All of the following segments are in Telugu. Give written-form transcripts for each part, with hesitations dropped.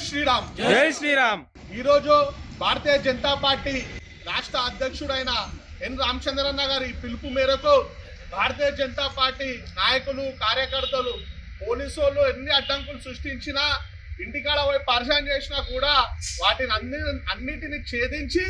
శ్రీరామ్. జై శ్రీరామ్. ఈరోజు భారతీయ జనతా పార్టీ రాష్ట్ర అధ్యక్షుడైన ఎన్ రామచంద్రన్న గారి పిలుపు మేరకు భారతీయ జనతా పార్టీ నాయకులు కార్యకర్తలు పోలీసు వాళ్ళు ఎన్ని అడ్డంకులు సృష్టించినా ఇంటికాడ పోయి పరిశాన్ చేసినా కూడా వాటిని అన్నిటిని ఛేదించి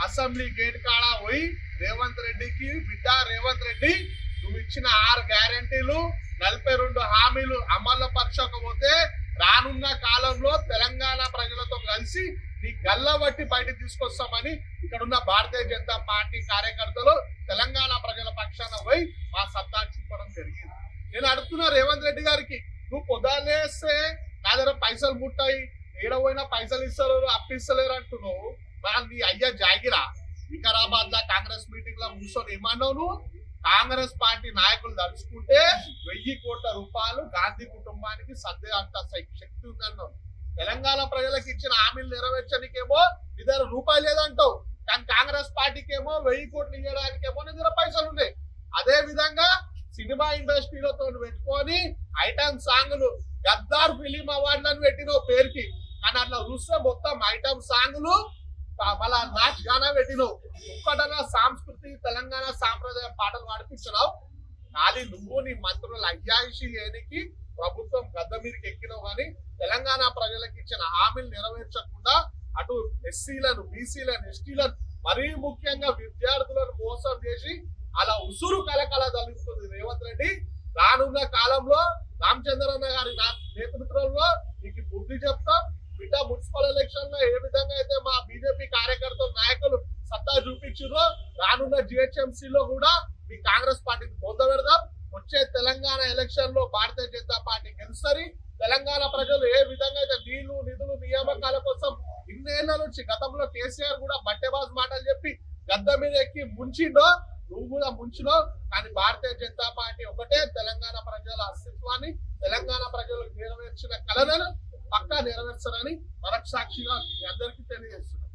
అసెంబ్లీ గేట్ కాడ పోయి రేవంత్ రెడ్డికి బిడ్డ రేవంత్ రెడ్డి నువ్వు ఇచ్చిన 6 గ్యారెంటీలు 42 హామీలు అమలు పరచకపోతే రానున్న కాలంలో తెలంగాణ ప్రజలతో కలిసి నీ గల్ల బట్టి బయట తీసుకొస్తామని ఇక్కడ ఉన్న భారతీయ జనతా పార్టీ కార్యకర్తలు తెలంగాణ ప్రజల పక్షాన పోయి మా సత్తా చూపడం జరిగింది. నేను అడుగుతున్నా రేవంత్ రెడ్డి గారికి, నువ్వు పొద్దున్నేస్తే నా దగ్గర పైసలు ముట్టాయి, ఏడపోయినా పైసలు ఇస్తలేరు అప్పిస్తలేరు అంటున్నావు. మరి నీ అయ్యా జాగిరా వికారాబాద్ లో కాంగ్రెస్ మీటింగ్ లో కూర్చొని ఏమన్నావు నువ్వు? కాంగ్రెస్ పార్టీ నాయకులు తలుచుకుంటే 1000 కోట్ల రూపాయలు గాంధీ కుటుంబానికి సర్దే అంత శక్తి ఉందన్నావు. తెలంగాణ ప్రజలకు ఇచ్చిన హామీలు నెరవేర్చడానికేమో నీ దగ్గర రూపాయలు లేదంటావు, కానీ కాంగ్రెస్ పార్టీకి ఏమో 1000 కోట్లు ఇవ్వడానికేమో నీ దగ్గర పైసలు ఉన్నాయి. అదే విధంగా సినిమా ఇండస్ట్రీలతో పెట్టుకొని ఐటమ్ సాంగ్లు గద్దార్ ఫిలిం అవార్డులను పెట్టిన పేరుకి, కానీ అట్లా చూస్తే మొత్తం ఐటమ్ సాంగ్లు మళ్ళా నాచ్ గానా పెట్టినావు. ఒక్కటన్నా సంస్కృతి తెలంగాణ సాంప్రదాయ పాటలు పాడిపించినావు. కానీ నువ్వు నీ మంత్రులు అయ్యాయిషి ఏనికి ప్రభుత్వం గద్ద మీదకి ఎక్కినావు. కానీ తెలంగాణ ప్రజలకు ఇచ్చిన హామీలు నెరవేర్చకుండా అటు ఎస్సీలను బీసీలను ఎస్టీలను మరీ ముఖ్యంగా విద్యార్థులను మోసం చేసి అలా ఉసురు కలకల తలుపుతుంది రేవంత్ రెడ్డి. రానున్న కాలంలో రామచంద్రన్న గారి నేతృత్వంలో నీకు బుద్ధి చెప్తాం. బిడ్డ మున్సిపల్ ఎలక్షన్ లో ఏ విధంగా అయితే మా బీజేపీ కార్యకర్తలు నాయకులు సత్తా చూపించారో రానున్న జిహెచ్ఎంసీ లో కూడా మీ కాంగ్రెస్ పార్టీని పొందబెడదాం. వచ్చే తెలంగాణ ఎలక్షన్ లో భారతీయ జనతా పార్టీ గెలుస్తుంది. తెలంగాణ ప్రజలు ఏ విధంగా అయితే నీళ్లు నిధులు నియామకాల కోసం ఇన్నేళ్ల నుంచి గతంలో కేసీఆర్ కూడా బట్టెబాజ్ మాటలు చెప్పి గద్ద మీద ఎక్కి ముంచిండో, నువ్వు కూడా ముంచినావు. కానీ భారతీయ జనతా పార్టీ ఒకటే తెలంగాణ ప్రజల అస్తిత్వాన్ని తెలంగాణ ప్రజలకు నెరవేర్చిన కళలను పక్కా నెరవేర్చాలని మనస్సాక్షిగా మీ అందరికీ తెలియజేస్తున్నాం.